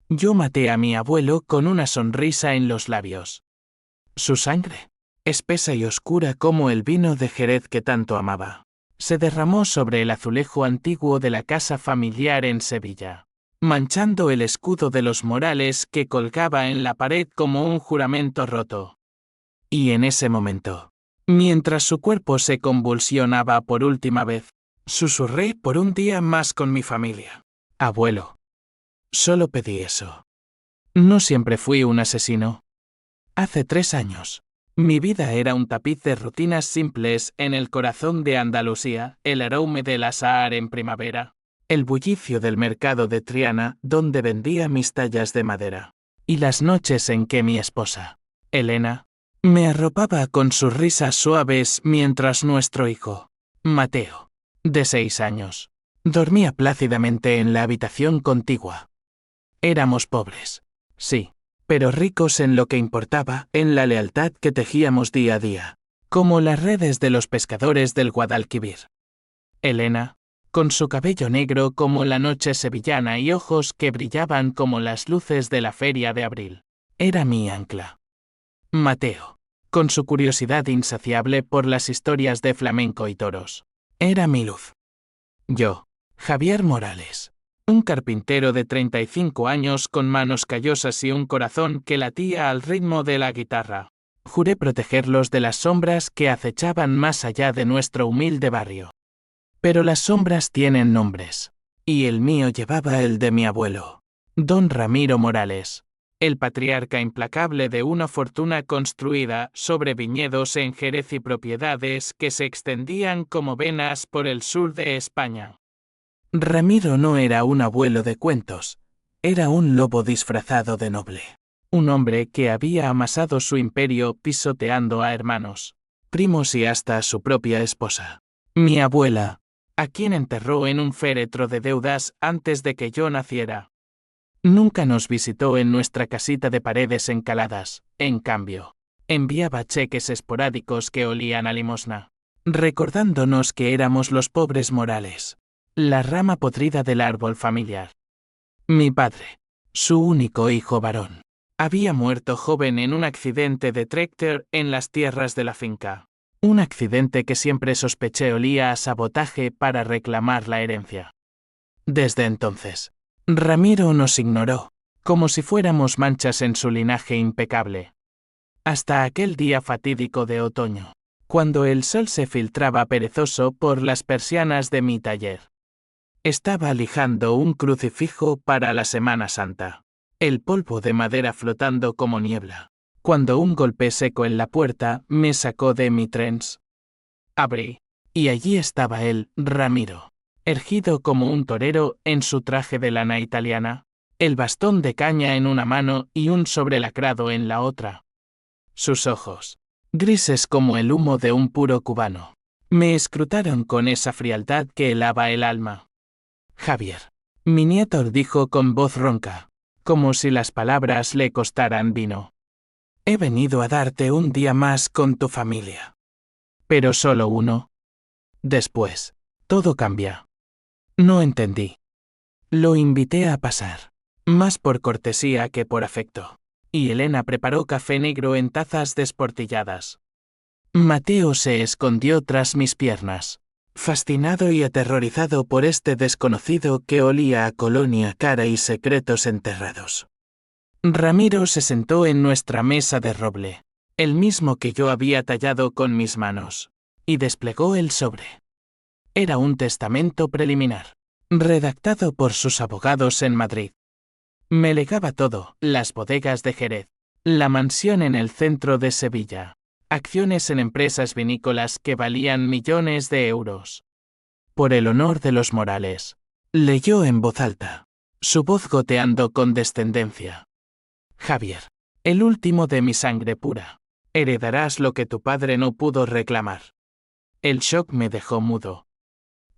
Yo maté a mi abuelo con una sonrisa en los labios. Su sangre, espesa y oscura como el vino de Jerez que tanto amaba, se derramó sobre el azulejo antiguo de la casa familiar en Sevilla, manchando el escudo de los Morales que colgaba en la pared como un juramento roto. Y en ese momento, mientras su cuerpo se convulsionaba por última vez, susurré por un día más con mi familia. Abuelo. Solo pedí eso. No siempre fui un asesino. Hace 3 años, mi vida era un tapiz de rutinas simples en el corazón de Andalucía, el aroma del azahar en primavera, el bullicio del mercado de Triana donde vendía mis tallas de madera, y las noches en que mi esposa, Elena, me arropaba con sus risas suaves mientras nuestro hijo, Mateo, de 6 años, dormía plácidamente en la habitación contigua. Éramos pobres, sí, pero ricos en lo que importaba, en la lealtad que tejíamos día a día, como las redes de los pescadores del Guadalquivir. Elena, con su cabello negro como la noche sevillana y ojos que brillaban como las luces de la feria de abril, era mi ancla. Mateo, con su curiosidad insaciable por las historias de flamenco y toros, era mi luz. Yo, Javier Morales, un carpintero de 35 años con manos callosas y un corazón que latía al ritmo de la guitarra, juré protegerlos de las sombras que acechaban más allá de nuestro humilde barrio. Pero las sombras tienen nombres, y el mío llevaba el de mi abuelo, don Ramiro Morales, el patriarca implacable de una fortuna construida sobre viñedos en Jerez y propiedades que se extendían como venas por el sur de España. Ramiro no era un abuelo de cuentos, era un lobo disfrazado de noble. Un hombre que había amasado su imperio pisoteando a hermanos, primos y hasta a su propia esposa, mi abuela, a quien enterró en un féretro de deudas antes de que yo naciera. Nunca nos visitó en nuestra casita de paredes encaladas, en cambio, enviaba cheques esporádicos que olían a limosna, recordándonos que éramos los pobres Morales, la rama podrida del árbol familiar. Mi padre, su único hijo varón, había muerto joven en un accidente de tráctor en las tierras de la finca. Un accidente que siempre sospeché olía a sabotaje para reclamar la herencia. Desde entonces, Ramiro nos ignoró, como si fuéramos manchas en su linaje impecable. Hasta aquel día fatídico de otoño, cuando el sol se filtraba perezoso por las persianas de mi taller. Estaba lijando un crucifijo para la Semana Santa, el polvo de madera flotando como niebla, cuando un golpe seco en la puerta me sacó de mi trance. Abrí, y allí estaba él, Ramiro, erguido como un torero en su traje de lana italiana, el bastón de caña en una mano y un sobrelacrado en la otra. Sus ojos, grises como el humo de un puro cubano, me escrutaron con esa frialdad que helaba el alma. Javier, mi nieto dijo con voz ronca, como si las palabras le costaran vino. He venido a darte un día más con tu familia. Pero solo uno. Después, todo cambia. No entendí. Lo invité a pasar, más por cortesía que por afecto, y Elena preparó café negro en tazas desportilladas. Mateo se escondió tras mis piernas, fascinado y aterrorizado por este desconocido que olía a colonia cara y secretos enterrados. Ramiro se sentó en nuestra mesa de roble, el mismo que yo había tallado con mis manos, y desplegó el sobre. Era un testamento preliminar, redactado por sus abogados en Madrid. Me legaba todo, las bodegas de Jerez, la mansión en el centro de Sevilla, acciones en empresas vinícolas que valían millones de euros. Por el honor de los Morales, leyó en voz alta, su voz goteando con descendencia. Javier, el último de mi sangre pura, heredarás lo que tu padre no pudo reclamar. El shock me dejó mudo.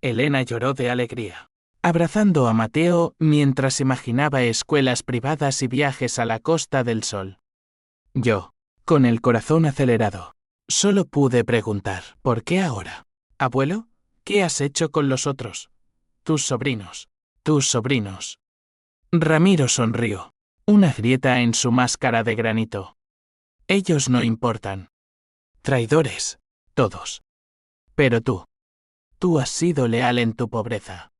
Elena lloró de alegría, abrazando a Mateo mientras imaginaba escuelas privadas y viajes a la Costa del Sol. Yo, con el corazón acelerado, solo pude preguntar, ¿por qué ahora? Abuelo, ¿qué has hecho con los otros? Tus sobrinos. Ramiro sonrió. Una grieta en su máscara de granito. Ellos no importan. Traidores, todos. Pero tú has sido leal en tu pobreza.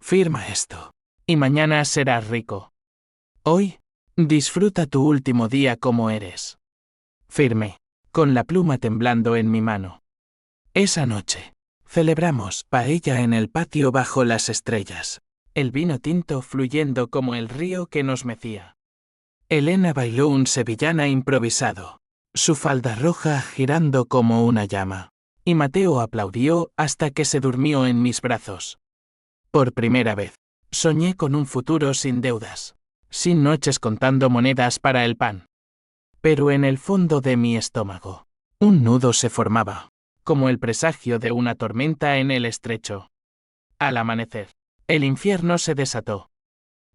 Firma esto, y mañana serás rico. Hoy, disfruta tu último día como eres. Firme, con la pluma temblando en mi mano. Esa noche, celebramos paella en el patio bajo las estrellas, el vino tinto fluyendo como el río que nos mecía. Elena bailó un sevillana improvisado, su falda roja girando como una llama, y Mateo aplaudió hasta que se durmió en mis brazos. Por primera vez, soñé con un futuro sin deudas, sin noches contando monedas para el pan. Pero en el fondo de mi estómago, un nudo se formaba, como el presagio de una tormenta en el estrecho. Al amanecer, el infierno se desató.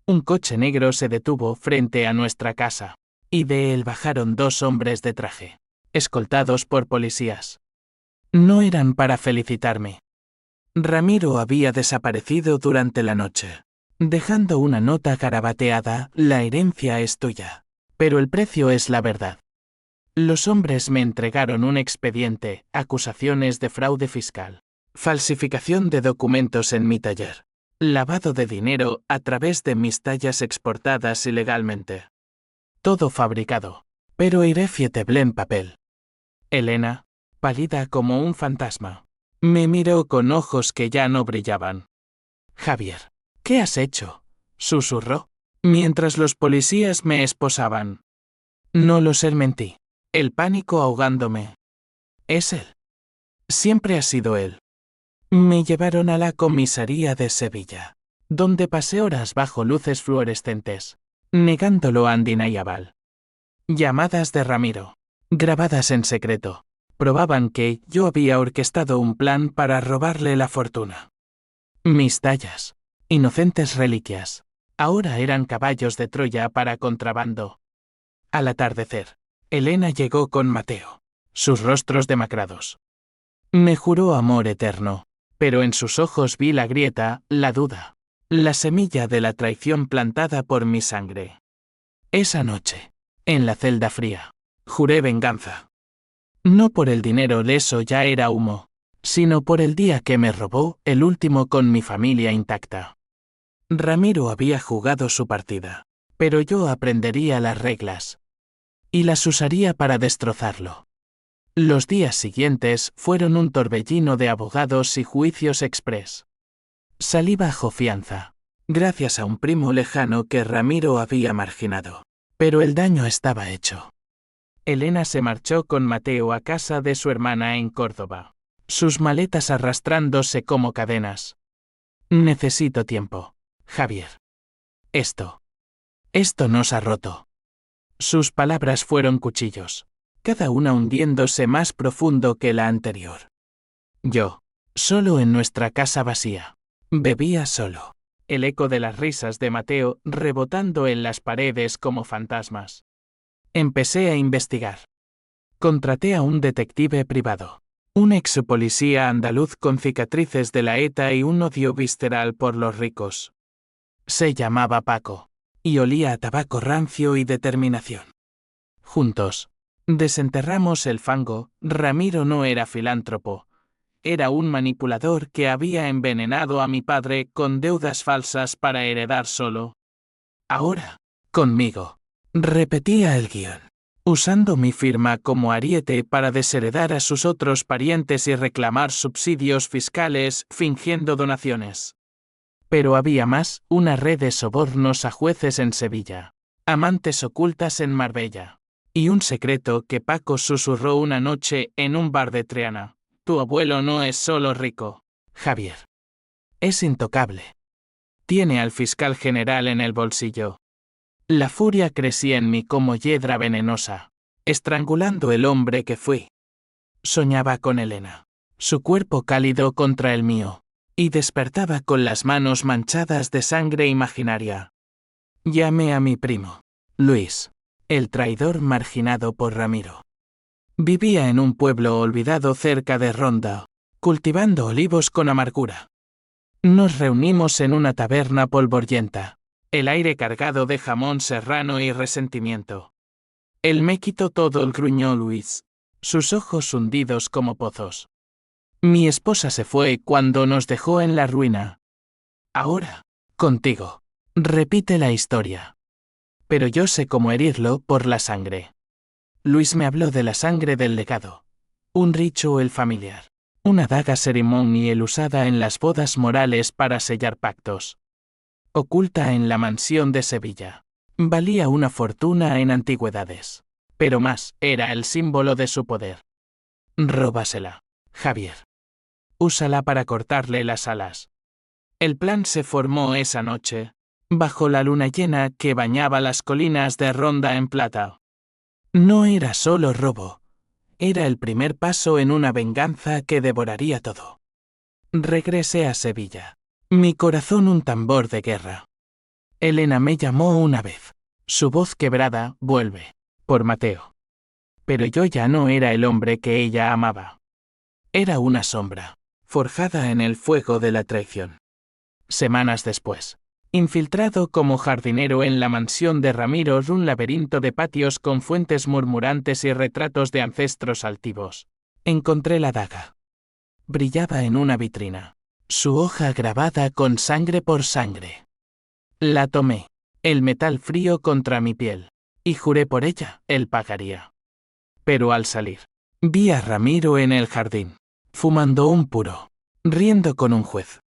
Un coche negro se detuvo frente a nuestra casa, y de él bajaron 2 hombres de traje, escoltados por policías. No eran para felicitarme. Ramiro había desaparecido durante la noche, dejando una nota garabateada: la herencia es tuya, pero el precio es la verdad. Los hombres me entregaron un expediente, acusaciones de fraude fiscal, falsificación de documentos en mi taller, lavado de dinero a través de mis tallas exportadas ilegalmente. Todo fabricado, pero irréfutable en papel. Elena, pálida como un fantasma, me miró con ojos que ya no brillaban. Javier, ¿qué has hecho?, susurró, mientras los policías me esposaban. No lo sé, mentí, el pánico ahogándome. Es él. Siempre ha sido él. Me llevaron a la comisaría de Sevilla, donde pasé horas bajo luces fluorescentes, negándolo a Andina y Aval. Llamadas de Ramiro, grabadas en secreto, probaban que yo había orquestado un plan para robarle la fortuna. Mis tallas, inocentes reliquias, ahora eran caballos de Troya para contrabando. Al atardecer, Elena llegó con Mateo, sus rostros demacrados. Me juró amor eterno, pero en sus ojos vi la grieta, la duda, la semilla de la traición plantada por mi sangre. Esa noche, en la celda fría, juré venganza. No por el dinero, eso ya era humo, sino por el día que me robó, el último con mi familia intacta. Ramiro había jugado su partida, pero yo aprendería las reglas. Y las usaría para destrozarlo. Los días siguientes fueron un torbellino de abogados y juicios exprés. Salí bajo fianza, gracias a un primo lejano que Ramiro había marginado. Pero el daño estaba hecho. Elena se marchó con Mateo a casa de su hermana en Córdoba, sus maletas arrastrándose como cadenas. Necesito tiempo, Javier. Esto nos ha roto. Sus palabras fueron cuchillos, cada una hundiéndose más profundo que la anterior. Yo, solo en nuestra casa vacía, bebía solo, el eco de las risas de Mateo rebotando en las paredes como fantasmas. Empecé a investigar. Contraté a un detective privado, un ex policía andaluz con cicatrices de la ETA y un odio visceral por los ricos. Se llamaba Paco, y olía a tabaco rancio y determinación. Juntos, desenterramos el fango. Ramiro no era filántropo, era un manipulador que había envenenado a mi padre con deudas falsas para heredar solo. Ahora, conmigo, repetía el guión, usando mi firma como ariete para desheredar a sus otros parientes y reclamar subsidios fiscales fingiendo donaciones. Pero había más, una red de sobornos a jueces en Sevilla, amantes ocultas en Marbella, y un secreto que Paco susurró una noche en un bar de Triana: tu abuelo no es solo rico, Javier. Es intocable. Tiene al fiscal general en el bolsillo. La furia crecía en mí como hiedra venenosa, estrangulando el hombre que fui. Soñaba con Elena, su cuerpo cálido contra el mío, y despertaba con las manos manchadas de sangre imaginaria. Llamé a mi primo, Luis, el traidor marginado por Ramiro. Vivía en un pueblo olvidado cerca de Ronda, cultivando olivos con amargura. Nos reunimos en una taberna polvorienta, el aire cargado de jamón serrano y resentimiento. Él me quitó todo, el gruñó Luis, sus ojos hundidos como pozos. Mi esposa se fue cuando nos dejó en la ruina. Ahora, contigo, repite la historia. Pero yo sé cómo herirlo por la sangre. Luis me habló de la sangre del legado. Un ritual familiar. Una daga ceremonial usada en las bodas morales para sellar pactos. Oculta en la mansión de Sevilla. Valía una fortuna en antigüedades. Pero más, era el símbolo de su poder. Róbasela, Javier. Úsala para cortarle las alas. El plan se formó esa noche, bajo la luna llena que bañaba las colinas de Ronda en Plata. No era solo robo. Era el primer paso en una venganza que devoraría todo. Regresé a Sevilla. Mi corazón un tambor de guerra. Elena me llamó una vez. Su voz quebrada, vuelve. Por Mateo. Pero yo ya no era el hombre que ella amaba. Era una sombra, forjada en el fuego de la traición. Semanas después, infiltrado como jardinero en la mansión de Ramiro, un laberinto de patios con fuentes murmurantes y retratos de ancestros altivos, encontré la daga. Brillaba en una vitrina, su hoja grabada con sangre por sangre. La tomé, el metal frío contra mi piel, y juré por ella, él pagaría. Pero al salir, vi a Ramiro en el jardín, fumando un puro, riendo con un juez.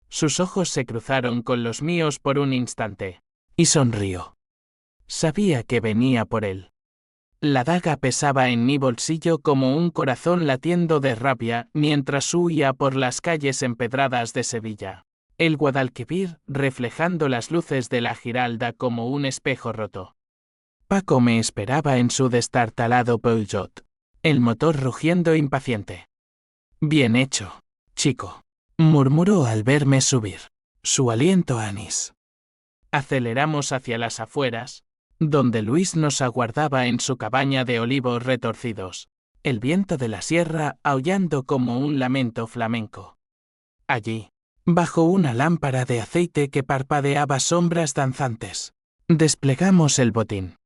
Sus ojos se cruzaron con los míos por un instante, y sonrió. Sabía que venía por él. La daga pesaba en mi bolsillo como un corazón latiendo de rabia mientras huía por las calles empedradas de Sevilla, el Guadalquivir reflejando las luces de la Giralda como un espejo roto. Paco me esperaba en su destartalado Peugeot, el motor rugiendo impaciente. Bien hecho, chico, murmuró al verme subir, su aliento a anís. Aceleramos hacia las afueras, donde Luis nos aguardaba en su cabaña de olivos retorcidos, el viento de la sierra aullando como un lamento flamenco. Allí, bajo una lámpara de aceite que parpadeaba sombras danzantes, desplegamos el botín.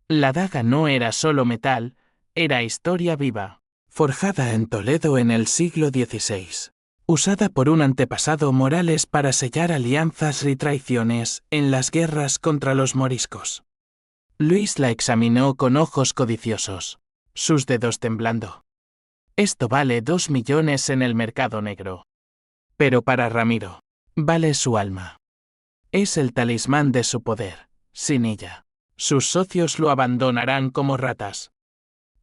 La daga no era solo metal, era historia viva, forjada en Toledo en el siglo XVI, usada por un antepasado Morales para sellar alianzas y traiciones en las guerras contra los moriscos. Luis la examinó con ojos codiciosos, sus dedos temblando. Esto vale 2 millones en el mercado negro. Pero para Ramiro, vale su alma. Es el talismán de su poder, sin ella. Sus socios lo abandonarán como ratas.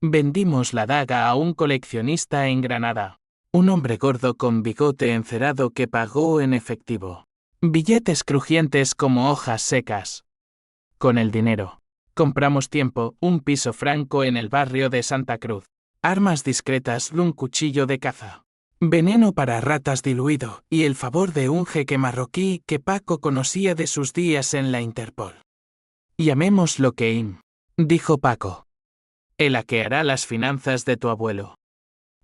Vendimos la daga a un coleccionista en Granada, un hombre gordo con bigote encerado que pagó en efectivo. Billetes crujientes como hojas secas. Con el dinero, compramos tiempo, un piso franco en el barrio de Santa Cruz, armas discretas, un cuchillo de caza, veneno para ratas diluido y el favor de un jeque marroquí que Paco conocía de sus días en la Interpol. Llamémoslo Keim, dijo Paco. El hackeará las finanzas de tu abuelo.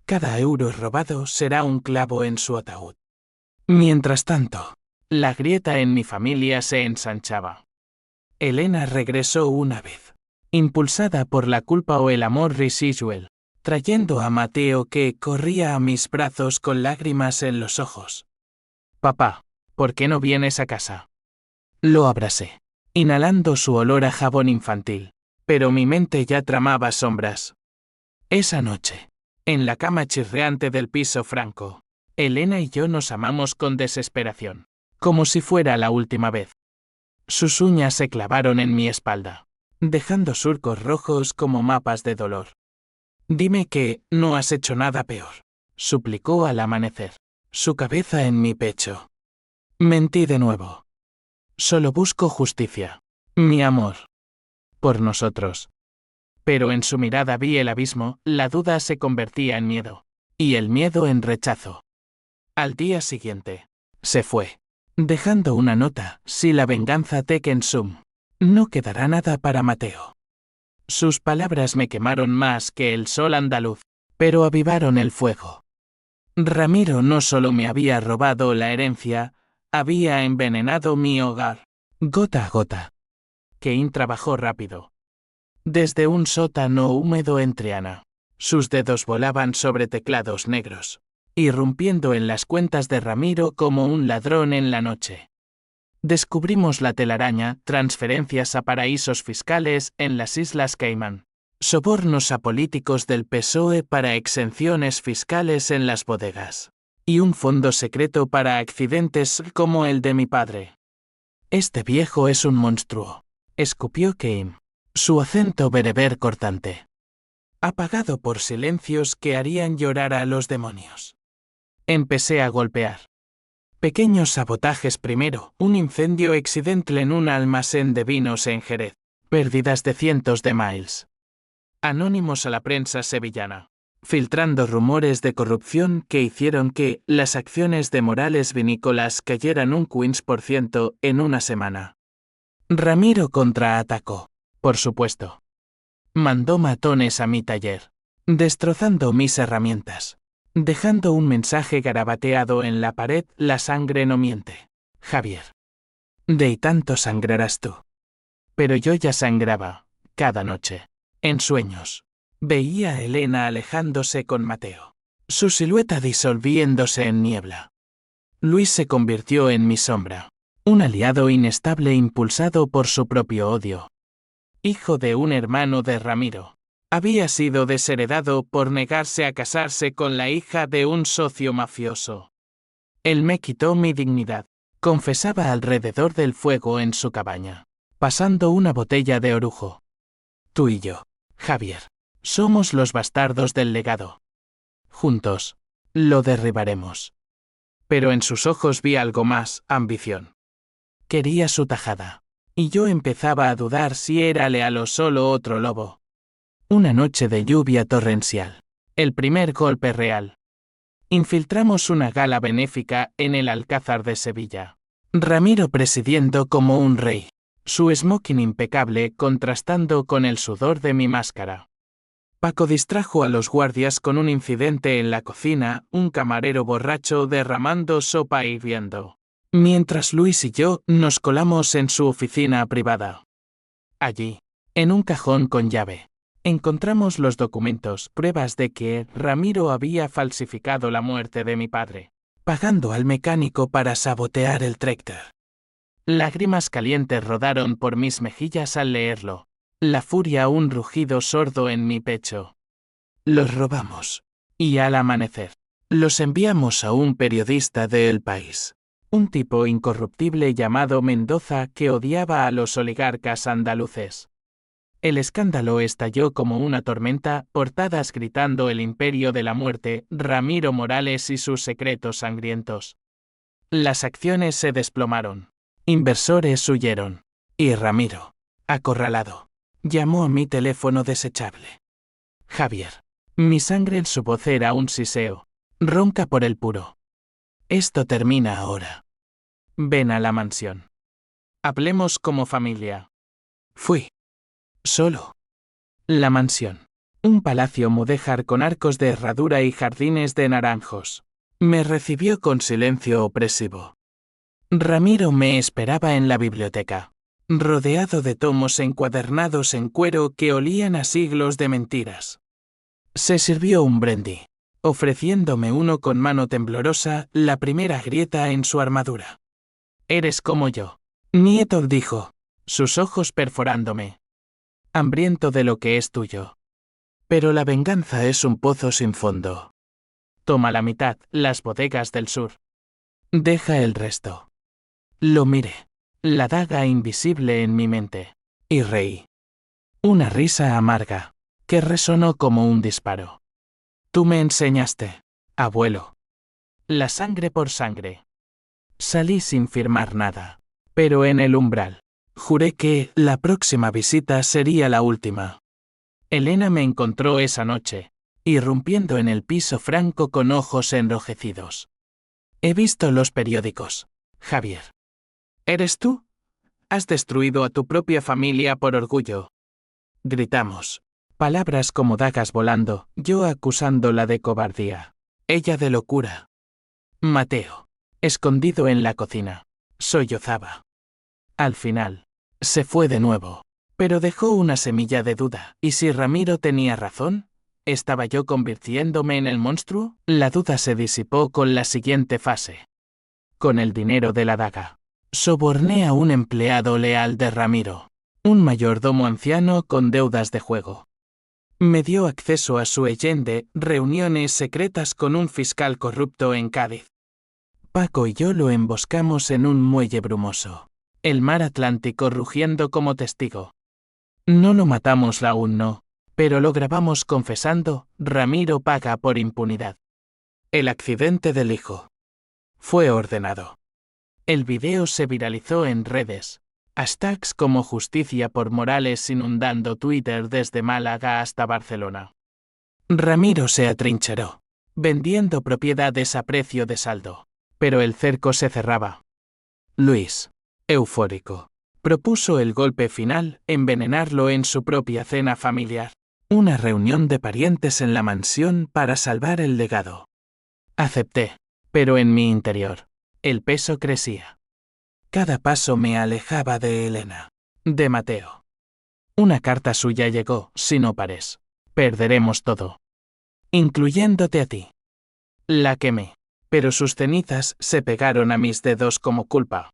Cada euro robado será un clavo en su ataúd. Mientras tanto, la grieta en mi familia se ensanchaba. Elena regresó una vez, impulsada por la culpa o el amor residual, trayendo a Mateo que corría a mis brazos con lágrimas en los ojos. Papá, ¿por qué no vienes a casa? Lo abracé, inhalando su olor a jabón infantil, pero mi mente ya tramaba sombras. Esa noche, en la cama chirriante del piso franco, Elena y yo nos amamos con desesperación, como si fuera la última vez. Sus uñas se clavaron en mi espalda, dejando surcos rojos como mapas de dolor. Dime que no has hecho nada peor, suplicó al amanecer, su cabeza en mi pecho. Mentí de nuevo. Solo busco justicia, mi amor. Por nosotros. Pero en su mirada vi el abismo, la duda se convertía en miedo, y el miedo en rechazo. Al día siguiente, se fue, dejando una nota, si la venganza te consum, no quedará nada para Mateo. Sus palabras me quemaron más que el sol andaluz, pero avivaron el fuego. Ramiro no solo me había robado la herencia, había envenenado mi hogar. gota a gota. Kane trabajó rápido. Desde un sótano húmedo en Triana. Sus dedos volaban sobre teclados negros, irrumpiendo en las cuentas de Ramiro como un ladrón en la noche. Descubrimos la telaraña, transferencias a paraísos fiscales en las Islas Caimán, sobornos a políticos del PSOE para exenciones fiscales en las bodegas, y un fondo secreto para accidentes como el de mi padre. Este viejo es un monstruo, escupió Kane, su acento bereber cortante, apagado por silencios que harían llorar a los demonios. Empecé a golpear. Pequeños sabotajes primero, un incendio accidental en un almacén de vinos en Jerez, pérdidas de cientos de miles. Anónimos a la prensa sevillana, filtrando rumores de corrupción que hicieron que las acciones de Morales Vinícolas cayeran un 15% en una semana. Ramiro contraatacó, por supuesto. Mandó matones a mi taller, destrozando mis herramientas. Dejando un mensaje garabateado en la pared, la sangre no miente. Javier. De y tanto sangrarás tú. Pero yo ya sangraba, cada noche. En sueños. Veía a Elena alejándose con Mateo. Su silueta disolviéndose en niebla. Luis se convirtió en mi sombra. Un aliado inestable impulsado por su propio odio. Hijo de un hermano de Ramiro. Había sido desheredado por negarse a casarse con la hija de un socio mafioso. Él me quitó mi dignidad, confesaba alrededor del fuego en su cabaña, pasando una botella de orujo. Tú y yo, Javier, somos los bastardos del legado. Juntos, lo derribaremos. Pero en sus ojos vi algo más, ambición. Quería su tajada, y yo empezaba a dudar si era leal o solo otro lobo. Una noche de lluvia torrencial. El primer golpe real. Infiltramos una gala benéfica en el Alcázar de Sevilla. Ramiro presidiendo como un rey. Su smoking impecable contrastando con el sudor de mi máscara. Paco distrajo a los guardias con un incidente en la cocina, un camarero borracho derramando sopa hirviendo. Mientras Luis y yo nos colamos en su oficina privada. Allí, en un cajón con llave. Encontramos los documentos, pruebas de que Ramiro había falsificado la muerte de mi padre, pagando al mecánico para sabotear el tractor. Lágrimas calientes rodaron por mis mejillas al leerlo, la furia un rugido sordo en mi pecho. Los robamos, y al amanecer, los enviamos a un periodista de El País, un tipo incorruptible llamado Mendoza que odiaba a los oligarcas andaluces. El escándalo estalló como una tormenta, portadas gritando el imperio de la muerte, Ramiro Morales y sus secretos sangrientos. Las acciones se desplomaron. Inversores huyeron. Y Ramiro, acorralado, llamó a mi teléfono desechable. Javier. Mi sangre en su voz era un siseo. Ronca por el puro. Esto termina ahora. Ven a la mansión. Hablemos como familia. Fui. Solo. La mansión. Un palacio mudéjar con arcos de herradura y jardines de naranjos. Me recibió con silencio opresivo. Ramiro me esperaba en la biblioteca, rodeado de tomos encuadernados en cuero que olían a siglos de mentiras. Se sirvió un brandy, ofreciéndome uno con mano temblorosa, la primera grieta en su armadura. Eres como yo. Nieto dijo, sus ojos perforándome. Hambriento de lo que es tuyo. Pero la venganza es un pozo sin fondo. Toma la mitad, las bodegas del sur. Deja el resto. Lo miré. La daga invisible en mi mente. Y reí. Una risa amarga, que resonó como un disparo. Tú me enseñaste, abuelo. La sangre por sangre. Salí sin firmar nada. Pero en el umbral, juré que la próxima visita sería la última. Elena me encontró esa noche, irrumpiendo en el piso franco con ojos enrojecidos. He visto los periódicos, Javier. ¿Eres tú? Has destruido a tu propia familia por orgullo. Gritamos. Palabras como dagas volando, yo acusándola de cobardía. Ella de locura. Mateo, escondido en la cocina, sollozaba. Al final, se fue de nuevo. Pero dejó una semilla de duda. ¿Y si Ramiro tenía razón? ¿Estaba yo convirtiéndome en el monstruo? La duda se disipó con la siguiente fase. Con el dinero de la daga, soborné a un empleado leal de Ramiro, un mayordomo anciano con deudas de juego. Me dio acceso a su de reuniones secretas con un fiscal corrupto en Cádiz. Paco y yo lo emboscamos en un muelle brumoso, el mar Atlántico rugiendo como testigo. No lo matamos aún no, pero lo grabamos confesando, Ramiro paga por impunidad. El accidente del hijo. Fue ordenado. El video se viralizó en redes. Hashtags como Justicia por Morales inundando Twitter desde Málaga hasta Barcelona. Ramiro se atrincheró, vendiendo propiedades a precio de saldo. Pero el cerco se cerraba. Luis, eufórico, propuso el golpe final, envenenarlo en su propia cena familiar. Una reunión de parientes en la mansión para salvar el legado. Acepté, pero en mi interior, el peso crecía. Cada paso me alejaba de Elena, de Mateo. Una carta suya llegó, si no pares. Perderemos todo. Incluyéndote a ti. La quemé, pero sus cenizas se pegaron a mis dedos como culpa.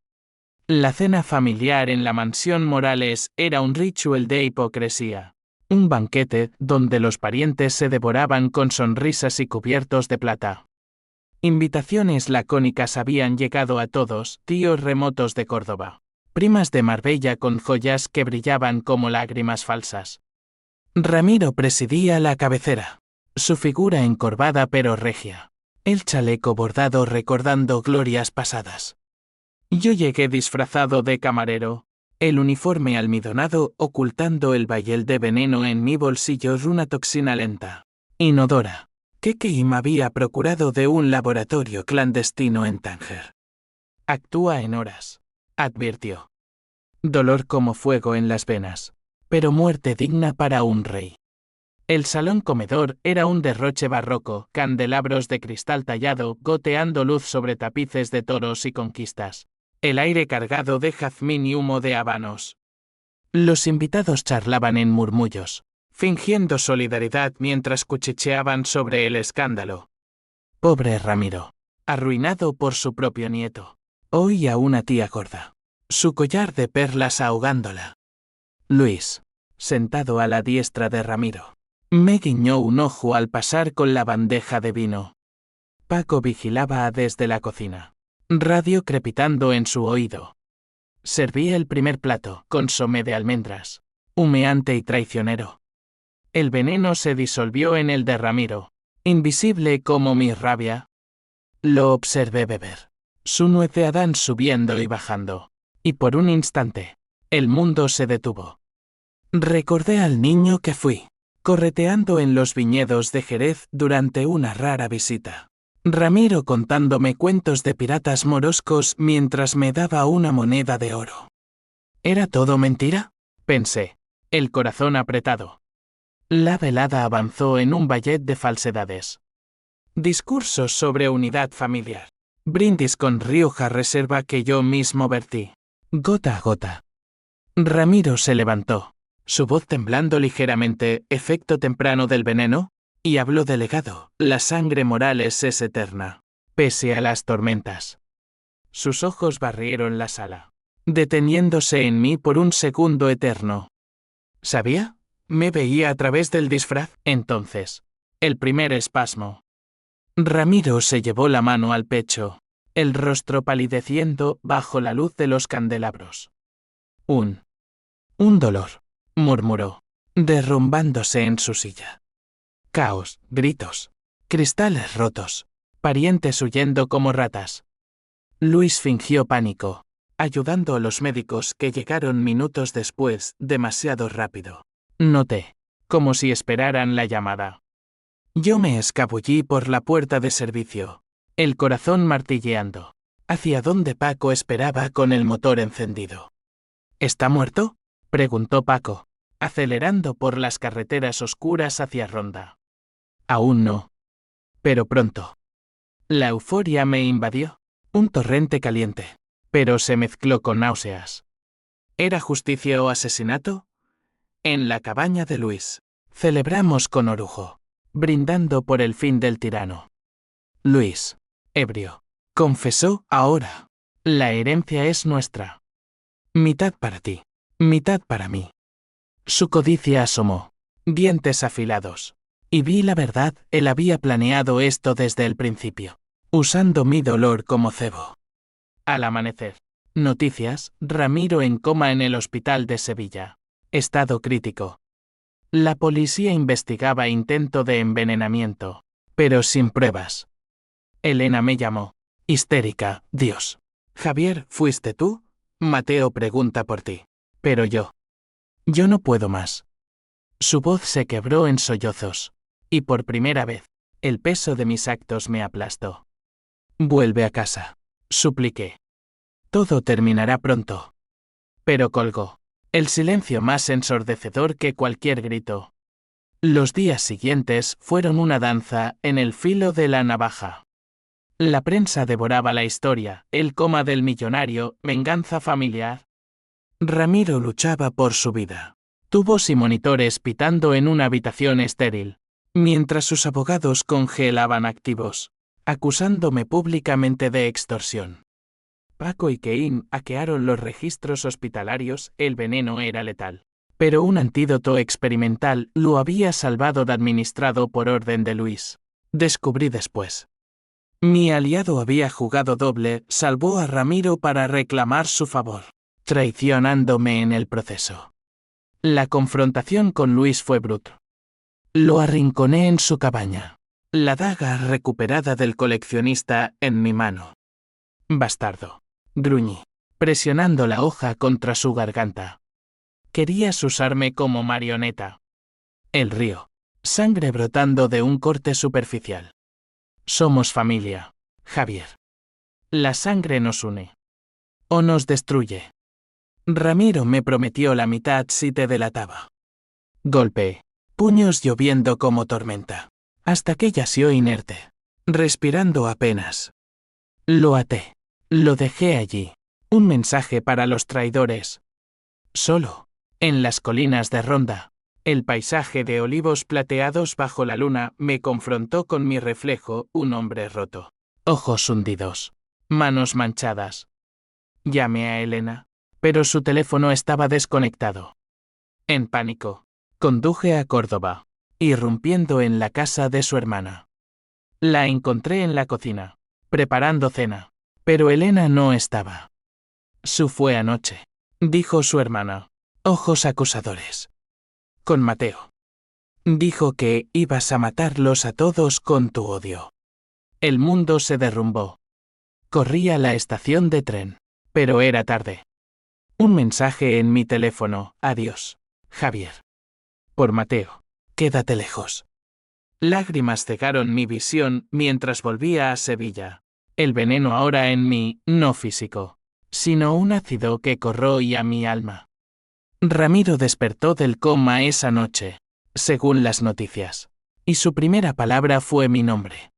La cena familiar en la mansión Morales era un ritual de hipocresía. Un banquete donde los parientes se devoraban con sonrisas y cubiertos de plata. Invitaciones lacónicas habían llegado a todos, tíos remotos de Córdoba, primas de Marbella con joyas que brillaban como lágrimas falsas. Ramiro presidía la cabecera, su figura encorvada pero regia, el chaleco bordado recordando glorias pasadas. Yo llegué disfrazado de camarero, el uniforme almidonado ocultando el bayel de veneno en mi bolsillo, una toxina lenta, inodora, que Kim había procurado de un laboratorio clandestino en Tánger. Actúa en horas, advirtió. Dolor como fuego en las venas, pero muerte digna para un rey. El salón comedor era un derroche barroco, candelabros de cristal tallado goteando luz sobre tapices de toros y conquistas. El aire cargado de jazmín y humo de habanos. Los invitados charlaban en murmullos, fingiendo solidaridad mientras cuchicheaban sobre el escándalo. Pobre Ramiro, arruinado por su propio nieto. Hoy a una tía gorda, su collar de perlas ahogándola. Luis, sentado a la diestra de Ramiro, me guiñó un ojo al pasar con la bandeja de vino. Paco vigilaba desde la cocina, radio crepitando en su oído. Serví el primer plato, consomé de almendras, humeante y traicionero. El veneno se disolvió en el de Ramiro, invisible como mi rabia. Lo observé beber, su nuez de Adán subiendo y bajando, y por un instante, el mundo se detuvo. Recordé al niño que fui, correteando en los viñedos de Jerez durante una rara visita. Ramiro contándome cuentos de piratas moroscos mientras me daba una moneda de oro. ¿Era todo mentira? Pensé, el corazón apretado. La velada avanzó en un ballet de falsedades. Discursos sobre unidad familiar. Brindis con Rioja Reserva que yo mismo vertí. Gota a gota. Ramiro se levantó, su voz temblando ligeramente, efecto temprano del veneno, y habló de legado. La sangre Morales es eterna, pese a las tormentas. Sus ojos barrieron la sala, deteniéndose en mí por un segundo eterno. ¿Sabía? Me veía a través del disfraz. Entonces, el primer espasmo. Ramiro se llevó la mano al pecho, el rostro palideciendo bajo la luz de los candelabros. Un dolor, murmuró, derrumbándose en su silla. Caos, gritos, cristales rotos, parientes huyendo como ratas. Luis fingió pánico, ayudando a los médicos que llegaron minutos después, demasiado rápido. Noté, como si esperaran la llamada. Yo me escabullí por la puerta de servicio, el corazón martilleando, hacia donde Paco esperaba con el motor encendido. ¿Está muerto?, preguntó Paco, acelerando por las carreteras oscuras hacia Ronda. Aún no. Pero pronto. La euforia me invadió, un torrente caliente, pero se mezcló con náuseas. ¿Era justicia o asesinato? En la cabaña de Luis. Celebramos con orujo, brindando por el fin del tirano. Luis, ebrio, confesó ahora. La herencia es nuestra. Mitad para ti, mitad para mí. Su codicia asomó, dientes afilados. Y vi la verdad, él había planeado esto desde el principio, usando mi dolor como cebo. Al amanecer. Noticias, Ramiro en coma en el hospital de Sevilla. Estado crítico. La policía investigaba intento de envenenamiento, pero sin pruebas. Elena me llamó. Histérica, Dios. Javier, ¿fuiste tú? Mateo pregunta por ti. Pero yo no puedo más. Su voz se quebró en sollozos. Y por primera vez, el peso de mis actos me aplastó. Vuelve a casa. Supliqué. Todo terminará pronto. Pero colgó. El silencio más ensordecedor que cualquier grito. Los días siguientes fueron una danza en el filo de la navaja. La prensa devoraba la historia, el coma del millonario, venganza familiar. Ramiro luchaba por su vida. Tubos y monitores pitando en una habitación estéril, mientras sus abogados congelaban activos, acusándome públicamente de extorsión. Paco y Keim hackearon los registros hospitalarios, el veneno era letal. Pero un antídoto experimental lo había salvado de administrado por orden de Luis. Descubrí después. Mi aliado había jugado doble, salvó a Ramiro para reclamar su favor, traicionándome en el proceso. La confrontación con Luis fue brutal. Lo arrinconé en su cabaña. La daga recuperada del coleccionista en mi mano. Bastardo. Gruñí, presionando la hoja contra su garganta. Querías usarme como marioneta. El río. Sangre brotando de un corte superficial. Somos familia, Javier. La sangre nos une. O nos destruye. Ramiro me prometió la mitad si te delataba. Golpe. Puños lloviendo como tormenta. Hasta que yació inerte. Respirando apenas. Lo até. Lo dejé allí. Un mensaje para los traidores. Solo. En las colinas de Ronda. El paisaje de olivos plateados bajo la luna me confrontó con mi reflejo, un hombre roto. Ojos hundidos. Manos manchadas. Llamé a Elena, pero su teléfono estaba desconectado. En pánico, conduje a Córdoba, irrumpiendo en la casa de su hermana. La encontré en la cocina, preparando cena, pero Elena no estaba. Su fue anoche, dijo su hermana, ojos acusadores. Con Mateo. Dijo que ibas a matarlos a todos con tu odio. El mundo se derrumbó. Corrí a la estación de tren, pero era tarde. Un mensaje en mi teléfono, adiós, Javier. Por Mateo, quédate lejos. Lágrimas cegaron mi visión mientras volvía a Sevilla. El veneno ahora en mí, no físico, sino un ácido que corroía mi alma. Ramiro despertó del coma esa noche, según las noticias, y su primera palabra fue mi nombre.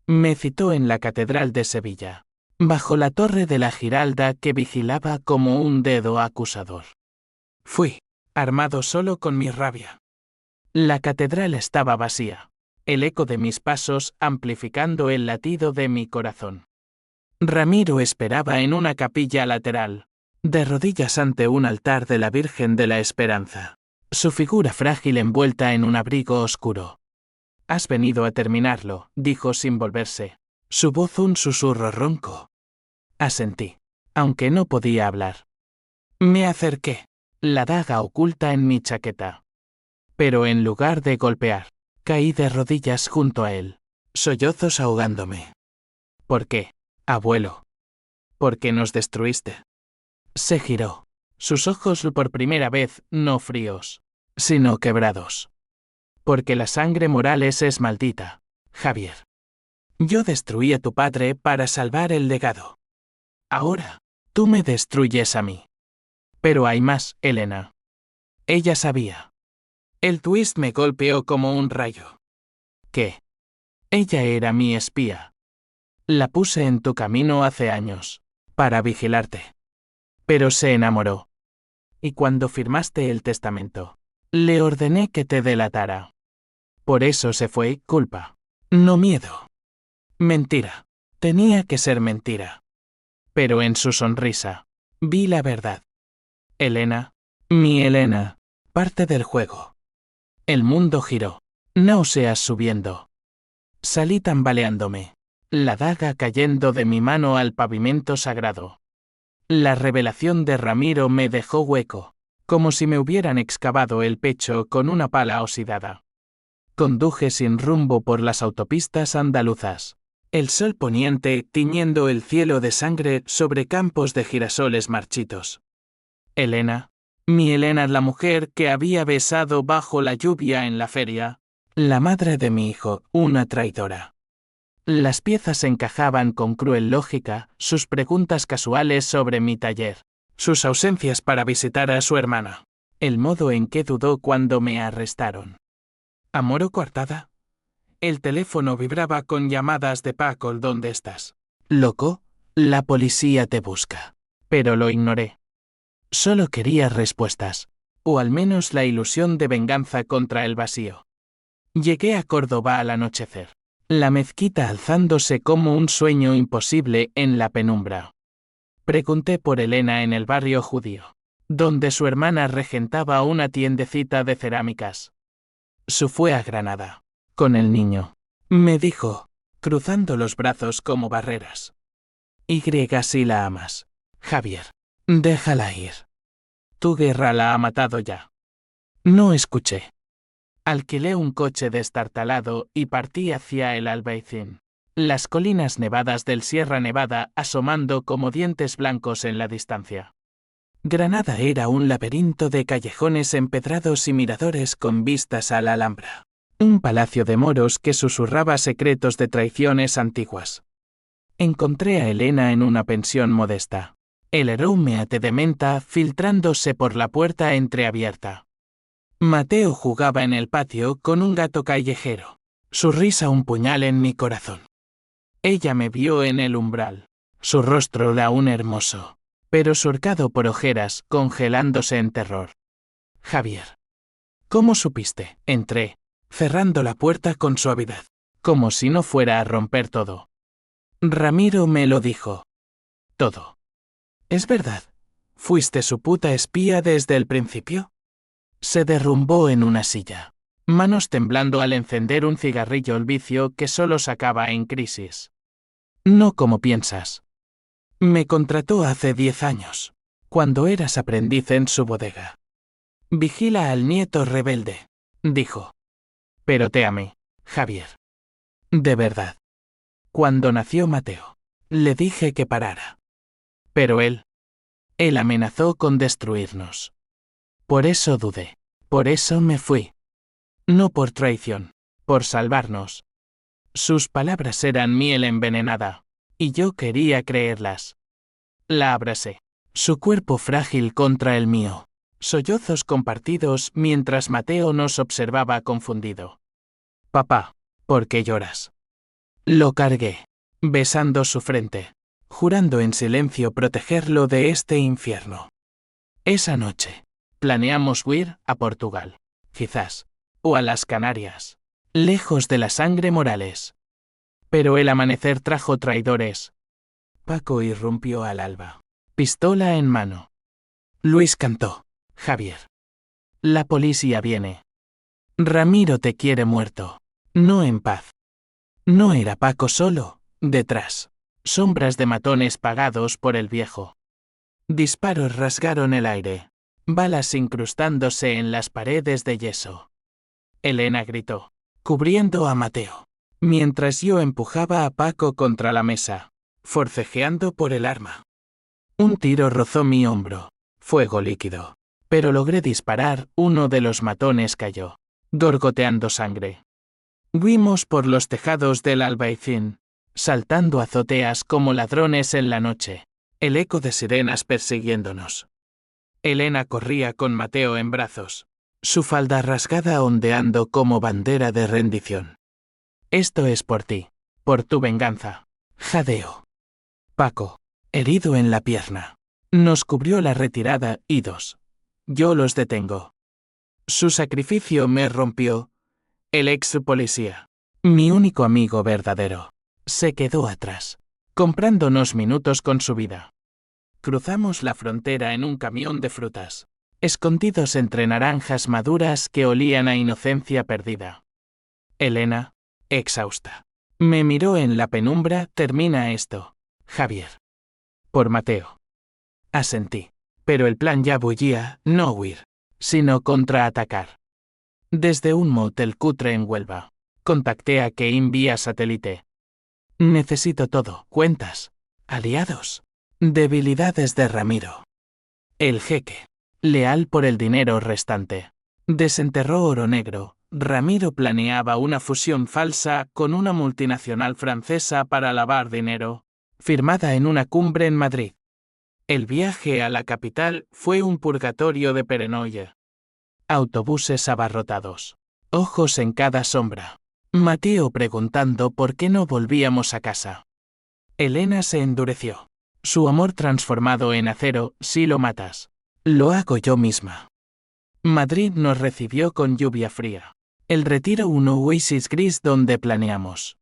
Me citó en la Catedral de Sevilla, bajo la torre de la Giralda que vigilaba como un dedo acusador. Fui, armado solo con mi rabia. La catedral estaba vacía, el eco de mis pasos amplificando el latido de mi corazón. Ramiro esperaba en una capilla lateral, de rodillas ante un altar de la Virgen de la Esperanza, su figura frágil envuelta en un abrigo oscuro. Has venido a terminarlo, dijo sin volverse, su voz un susurro ronco. Asentí, aunque no podía hablar. Me acerqué, la daga oculta en mi chaqueta. Pero en lugar de golpear, caí de rodillas junto a él, sollozos ahogándome. ¿Por qué, abuelo? ¿Por qué nos destruiste? Se giró, sus ojos por primera vez no fríos, sino quebrados. Porque la sangre Morales es maldita, Javier. Yo destruí a tu padre para salvar el legado. Ahora, tú me destruyes a mí. Pero hay más, Elena. Ella sabía. El twist me golpeó como un rayo. ¿Qué? Ella era mi espía. La puse en tu camino hace años, para vigilarte. Pero se enamoró. Y cuando firmaste el testamento, le ordené que te delatara. Por eso se fue, culpa. No miedo. Mentira. Tenía que ser mentira. Pero en su sonrisa, vi la verdad. Elena, mi Elena, parte del juego. El mundo giró. Náuseas subiendo. Salí tambaleándome. La daga cayendo de mi mano al pavimento sagrado. La revelación de Ramiro me dejó hueco, como si me hubieran excavado el pecho con una pala oxidada. Conduje sin rumbo por las autopistas andaluzas. El sol poniente tiñendo el cielo de sangre sobre campos de girasoles marchitos. Elena, mi Elena, la mujer que había besado bajo la lluvia en la feria, la madre de mi hijo, una traidora. Las piezas encajaban con cruel lógica, sus preguntas casuales sobre mi taller, sus ausencias para visitar a su hermana, el modo en que dudó cuando me arrestaron. ¿Amor o coartada? El teléfono vibraba con llamadas de Paco, ¿dónde estás? Loco, la policía te busca. Pero lo ignoré. Solo quería respuestas, o al menos la ilusión de venganza contra el vacío. Llegué a Córdoba al anochecer, la mezquita alzándose como un sueño imposible en la penumbra. Pregunté por Elena en el barrio judío, donde su hermana regentaba una tiendecita de cerámicas. Su fue a Granada, con el niño, me dijo, cruzando los brazos como barreras. Y si la amas, Javier, déjala ir. Tu guerra la ha matado ya. No escuché. Alquilé un coche destartalado y partí hacia el Albaicín. Las colinas nevadas del Sierra Nevada asomando como dientes blancos en la distancia. Granada era un laberinto de callejones empedrados y miradores con vistas a la Alhambra. Un palacio de moros que susurraba secretos de traiciones antiguas. Encontré a Elena en una pensión modesta. El aroma de menta filtrándose por la puerta entreabierta. Mateo jugaba en el patio con un gato callejero. Su risa un puñal en mi corazón. Ella me vio en el umbral. Su rostro aún hermoso, pero surcado por ojeras, congelándose en terror. Javier. ¿Cómo supiste? Entré, cerrando la puerta con suavidad, como si no fuera a romper todo. Ramiro me lo dijo. Todo. ¿Es verdad? ¿Fuiste su puta espía desde el principio? Se derrumbó en una silla, manos temblando al encender un cigarrillo, el vicio que solo sacaba en crisis. No como piensas. Me contrató hace 10 años, cuando eras aprendiz en su bodega. Vigila al nieto rebelde, dijo. Pero te amé, Javier. De verdad. Cuando nació Mateo, le dije que parara. Pero él amenazó con destruirnos. Por eso dudé, por eso me fui. No por traición, por salvarnos. Sus palabras eran miel envenenada, y yo quería creerlas. La abracé, su cuerpo frágil contra el mío, sollozos compartidos mientras Mateo nos observaba confundido. Papá, ¿por qué lloras? Lo cargué, besando su frente, jurando en silencio protegerlo de este infierno. Esa noche, planeamos huir a Portugal, quizás, o a las Canarias, lejos de la sangre Morales. Pero el amanecer trajo traidores. Paco irrumpió al alba, pistola en mano. Luis cantó, Javier. La policía viene. Ramiro te quiere muerto, no en paz. No era Paco solo, detrás, sombras de matones pagados por el viejo. Disparos rasgaron el aire, balas incrustándose en las paredes de yeso. Elena gritó, cubriendo a Mateo, mientras yo empujaba a Paco contra la mesa, forcejeando por el arma. Un tiro rozó mi hombro, fuego líquido, pero logré disparar, uno de los matones cayó, gorgoteando sangre. Huimos por los tejados del Albaicín, saltando azoteas como ladrones en la noche, el eco de sirenas persiguiéndonos. Elena corría con Mateo en brazos, su falda rasgada ondeando como bandera de rendición. Esto es por ti, por tu venganza, jadeo. Paco, herido en la pierna, nos cubrió la retirada y yo los detengo. Su sacrificio me rompió. El ex policía, mi único amigo verdadero, se quedó atrás, comprándonos minutos con su vida. Cruzamos la frontera en un camión de frutas, escondidos entre naranjas maduras que olían a inocencia perdida. Elena, exhausta, me miró en la penumbra. Termina esto, Javier. Por Mateo. Asentí, pero el plan ya bullía, no huir, sino contraatacar. Desde un motel cutre en Huelva, contacté a Keim vía satélite. Necesito todo, cuentas, aliados, debilidades de Ramiro. El jeque, leal por el dinero restante, desenterró oro negro. Ramiro planeaba una fusión falsa con una multinacional francesa para lavar dinero, firmada en una cumbre en Madrid. El viaje a la capital fue un purgatorio de paranoia. Autobuses abarrotados, ojos en cada sombra. Mateo preguntando por qué no volvíamos a casa. Elena se endureció. Su amor transformado en acero. Si lo matas, lo hago yo misma. Madrid nos recibió con lluvia fría. El Retiro, un oasis gris donde planeamos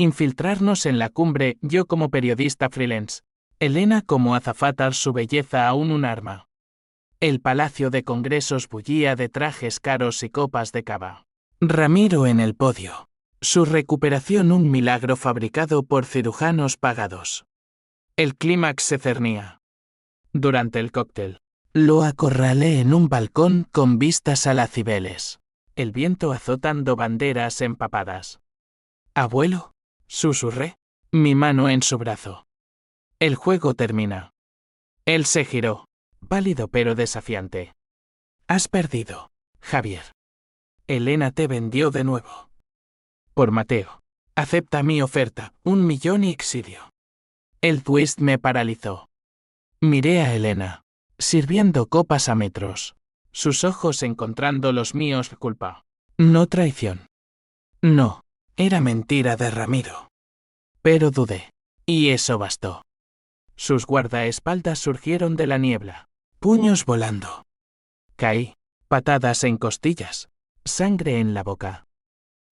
infiltrarnos en la cumbre, yo como periodista freelance, Elena como azafata, su belleza aún un arma. El palacio de congresos bullía de trajes caros y copas de cava. Ramiro en el podio. Su recuperación un milagro fabricado por cirujanos pagados. El clímax se cernía. Durante el cóctel, lo acorralé en un balcón con vistas a las Cibeles. El viento azotando banderas empapadas. Abuelo, susurré, mi mano en su brazo. El juego termina. Él se giró, pálido pero desafiante. Has perdido, Javier. Elena te vendió de nuevo. Por Mateo. Acepta mi oferta, 1 millón y exilio. El twist me paralizó. Miré a Elena, sirviendo copas a metros. Sus ojos encontrando los míos. Culpa. No traición. No, era mentira de Ramiro. Pero dudé. Y eso bastó. Sus guardaespaldas surgieron de la niebla. Puños volando. Caí. Patadas en costillas. Sangre en la boca.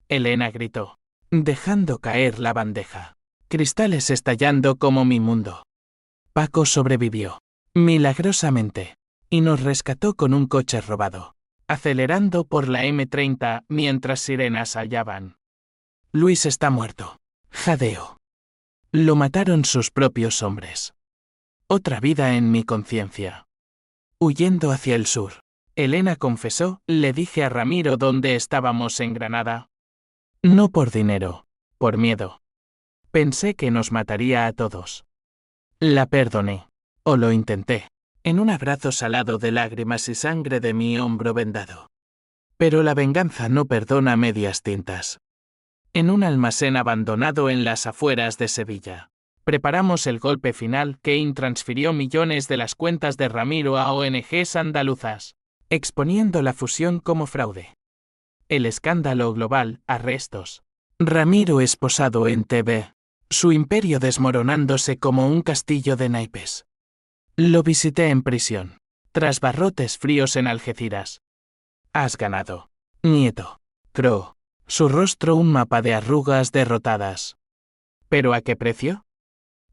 Elena gritó, dejando caer la bandeja. Cristales estallando como mi mundo. Paco sobrevivió, milagrosamente, y nos rescató con un coche robado, acelerando por la M30 mientras sirenas hallaban. Luis está muerto. Jadeo. Lo mataron sus propios hombres. Otra vida en mi conciencia. Huyendo hacia el sur. Elena confesó, le dije a Ramiro dónde estábamos en Granada. No por dinero, por miedo. Pensé que nos mataría a todos. La perdoné, o lo intenté, en un abrazo salado de lágrimas y sangre de mi hombro vendado. Pero la venganza no perdona medias tintas. En un almacén abandonado en las afueras de Sevilla, preparamos el golpe final. Keim transfirió millones de las cuentas de Ramiro a ONGs andaluzas, exponiendo la fusión como fraude. El escándalo global, arrestos. Ramiro esposado en TV. Su imperio desmoronándose como un castillo de naipes. Lo visité en prisión, tras barrotes fríos en Algeciras. Has ganado, nieto. Crow. Su rostro un mapa de arrugas derrotadas. ¿Pero a qué precio?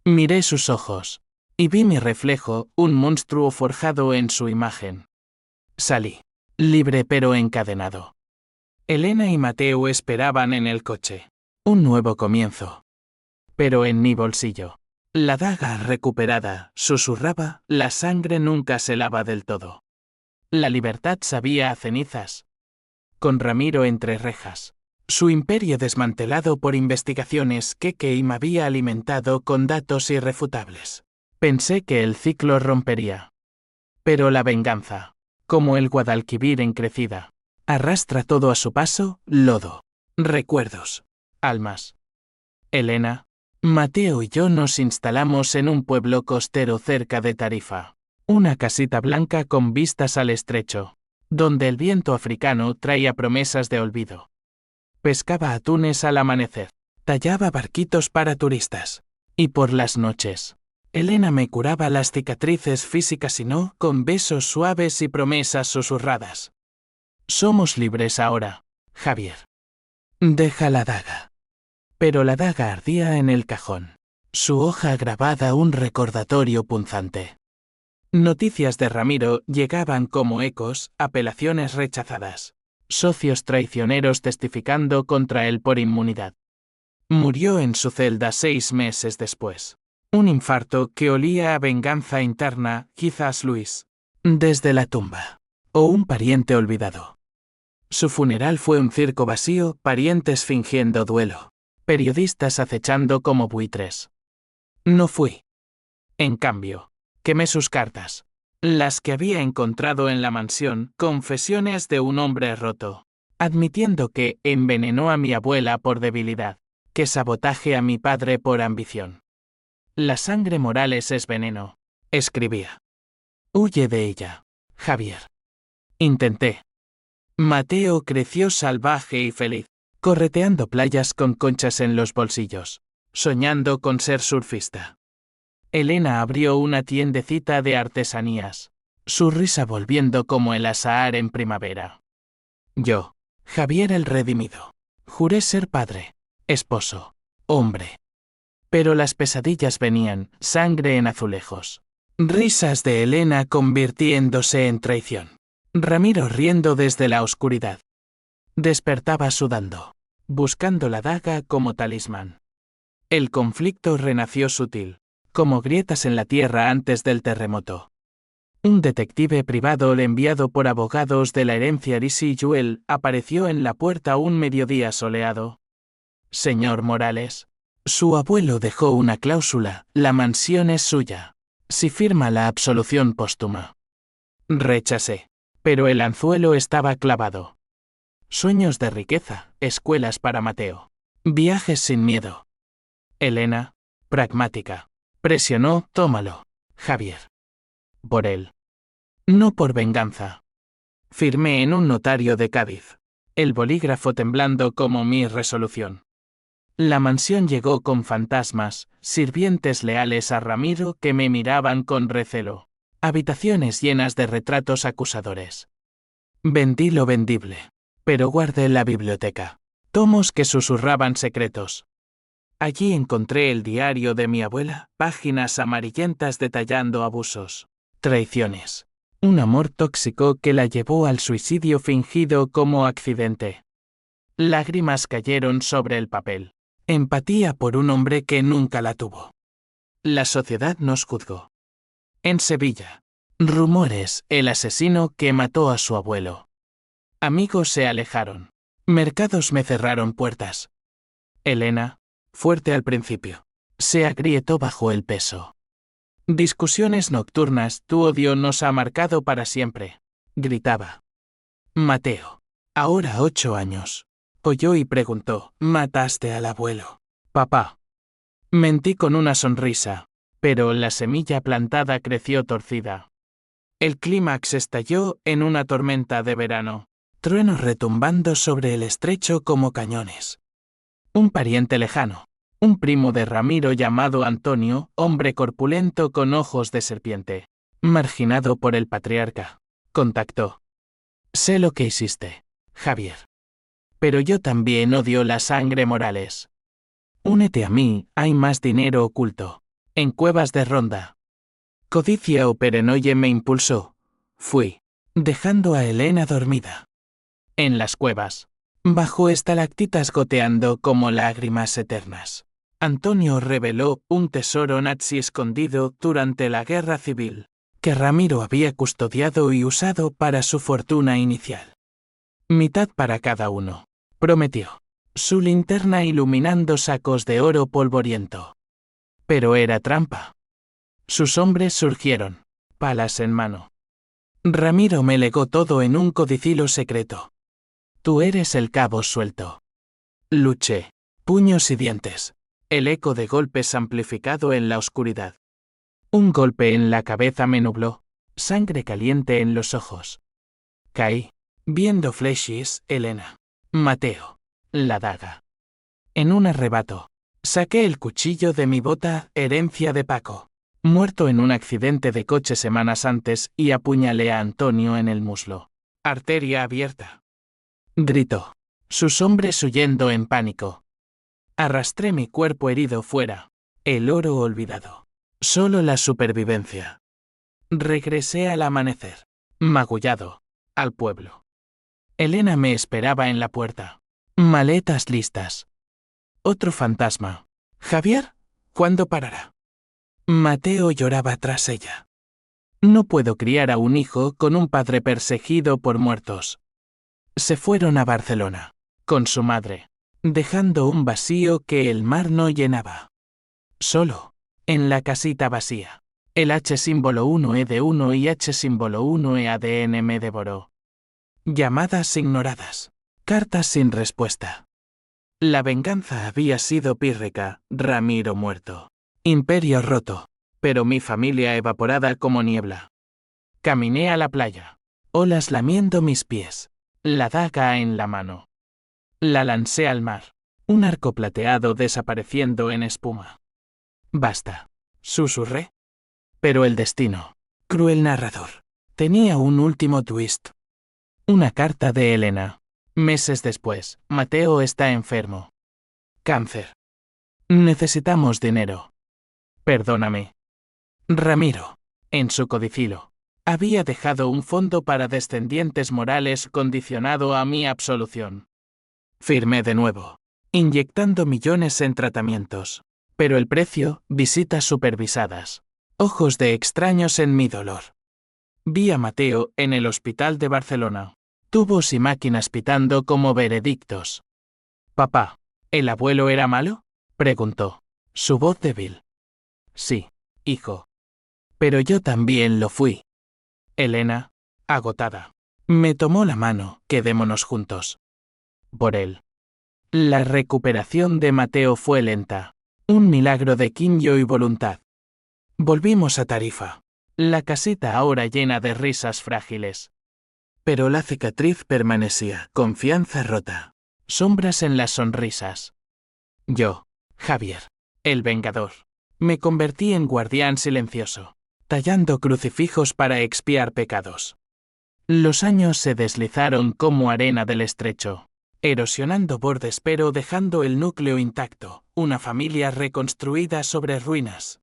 Miré sus ojos, y vi mi reflejo, un monstruo forjado en su imagen. Salí, libre pero encadenado. Elena y Mateo esperaban en el coche. Un nuevo comienzo. Pero en mi bolsillo, la daga recuperada, susurraba, la sangre nunca se lava del todo. La libertad sabía a cenizas. Con Ramiro entre rejas. Su imperio desmantelado por investigaciones que Keim había alimentado con datos irrefutables. Pensé que el ciclo rompería. Pero la venganza, como el Guadalquivir en crecida, arrastra todo a su paso, lodo, recuerdos, almas. Elena, Mateo y yo nos instalamos en un pueblo costero cerca de Tarifa. Una casita blanca con vistas al estrecho, donde el viento africano traía promesas de olvido. Pescaba atunes al amanecer, tallaba barquitos para turistas, y por las noches, Elena me curaba las cicatrices físicas y no con besos suaves y promesas susurradas. Somos libres ahora, Javier. Deja la daga. Pero la daga ardía en el cajón. Su hoja grabada un recordatorio punzante. Noticias de Ramiro llegaban como ecos, apelaciones rechazadas. Socios traicioneros testificando contra él por inmunidad. Murió en su celda 6 meses después. Un infarto que olía a venganza interna, quizás Luis. Desde la tumba. O un pariente olvidado. Su funeral fue un circo vacío, parientes fingiendo duelo. Periodistas acechando como buitres. No fui. En cambio, quemé sus cartas. Las que había encontrado en la mansión, confesiones de un hombre roto. Admitiendo que envenenó a mi abuela por debilidad. Que sabotaje a mi padre por ambición. La sangre Morales es veneno, escribía. Huye de ella, Javier. Intenté. Mateo creció salvaje y feliz, correteando playas con conchas en los bolsillos, soñando con ser surfista. Elena abrió una tiendecita de artesanías, su risa volviendo como el azahar en primavera. Yo, Javier el redimido, juré ser padre, esposo, hombre. Pero las pesadillas venían, sangre en azulejos. Risas de Elena convirtiéndose en traición. Ramiro riendo desde la oscuridad. Despertaba sudando, buscando la daga como talismán. El conflicto renació sutil, como grietas en la tierra antes del terremoto. Un detective privado enviado por abogados de la herencia Risi Jewell apareció en la puerta un mediodía soleado. Señor Morales. Su abuelo dejó una cláusula, la mansión es suya. Si firma la absolución póstuma. Rechacé. Pero el anzuelo estaba clavado. Sueños de riqueza, escuelas para Mateo. Viajes sin miedo. Elena, pragmática. Presionó, tómalo, Javier. Por él. No por venganza. Firmé en un notario de Cádiz. El bolígrafo temblando como mi resolución. La mansión llegó con fantasmas, sirvientes leales a Ramiro que me miraban con recelo. Habitaciones llenas de retratos acusadores. Vendí lo vendible. Pero guardé la biblioteca. Tomos que susurraban secretos. Allí encontré el diario de mi abuela, páginas amarillentas detallando abusos, traiciones. Un amor tóxico que la llevó al suicidio fingido como accidente. Lágrimas cayeron sobre el papel. Empatía por un hombre que nunca la tuvo. La sociedad nos juzgó. En Sevilla. Rumores, el asesino que mató a su abuelo. Amigos se alejaron. Mercados me cerraron puertas. Elena, fuerte al principio, se agrietó bajo el peso. Discusiones nocturnas, tu odio nos ha marcado para siempre, gritaba. Mateo, ahora 8 años. Oyó y preguntó, ¿mataste al abuelo? Papá. Mentí con una sonrisa, pero la semilla plantada creció torcida. El clímax estalló en una tormenta de verano, truenos retumbando sobre el estrecho como cañones. Un pariente lejano, un primo de Ramiro llamado Antonio, hombre corpulento con ojos de serpiente, marginado por el patriarca, contactó. Sé lo que hiciste, Javier. Pero yo también odio la sangre Morales. Únete a mí, hay más dinero oculto. En cuevas de Ronda. Codicia o perenoye me impulsó. Fui, dejando a Elena dormida. En las cuevas, bajo estalactitas goteando como lágrimas eternas. Antonio reveló un tesoro nazi escondido durante la guerra civil, que Ramiro había custodiado y usado para su fortuna inicial. Mitad para cada uno. Prometió. Su linterna iluminando sacos de oro polvoriento. Pero era trampa. Sus hombres surgieron, palas en mano. Ramiro me legó todo en un codicilo secreto. Tú eres el cabo suelto. Luché, puños y dientes. El eco de golpes amplificado en la oscuridad. Un golpe en la cabeza me nubló, sangre caliente en los ojos. Caí, viendo flashes, Elena. Mateo. La daga. En un arrebato, saqué el cuchillo de mi bota, herencia de Paco. muerto en un accidente de coche semanas antes y apuñalé a Antonio en el muslo. Arteria abierta. Gritó. Sus hombres huyendo en pánico. Arrastré mi cuerpo herido fuera. El oro olvidado. Solo la supervivencia. Regresé al amanecer. Magullado. Al pueblo. Elena me esperaba en la puerta. Maletas listas. Otro fantasma. Javier, ¿cuándo parará? Mateo lloraba tras ella. No puedo criar a un hijo con un padre perseguido por muertos. Se fueron a Barcelona, con su madre, dejando un vacío que el mar no llenaba. Solo, en la casita vacía, el H símbolo 1E de 1 y H símbolo 1E ADN me devoró. Llamadas ignoradas, cartas sin respuesta. La venganza había sido pírrica, Ramiro muerto. Imperio roto, pero mi familia evaporada como niebla. Caminé a la playa, olas lamiendo mis pies, la daga en la mano. La lancé al mar, un arco plateado desapareciendo en espuma. Basta, susurré. Pero el destino, cruel narrador, tenía un último twist. Una carta de Elena. Meses después, Mateo está enfermo. Cáncer. Necesitamos dinero. Perdóname. Ramiro, en su codicilo, había dejado un fondo para descendientes morales condicionado a mi absolución. Firmé de nuevo, inyectando millones en tratamientos. Pero el precio, visitas supervisadas. Ojos de extraños en mi dolor. Vi a Mateo en el hospital de Barcelona. Tubos y máquinas pitando como veredictos. Papá, ¿el abuelo era malo? Preguntó. Su voz débil. Sí, hijo. Pero yo también lo fui. Elena, agotada, me tomó la mano, quedémonos juntos. Por él. La recuperación de Mateo fue lenta. Un milagro de quimio y voluntad. Volvimos a Tarifa. La casita ahora llena de risas frágiles. Pero la cicatriz permanecía, confianza rota. Sombras en las sonrisas. Yo, Javier, el vengador, me convertí en guardián silencioso, tallando crucifijos para expiar pecados. Los años se deslizaron como arena del estrecho, erosionando bordes pero dejando el núcleo intacto, una familia reconstruida sobre ruinas.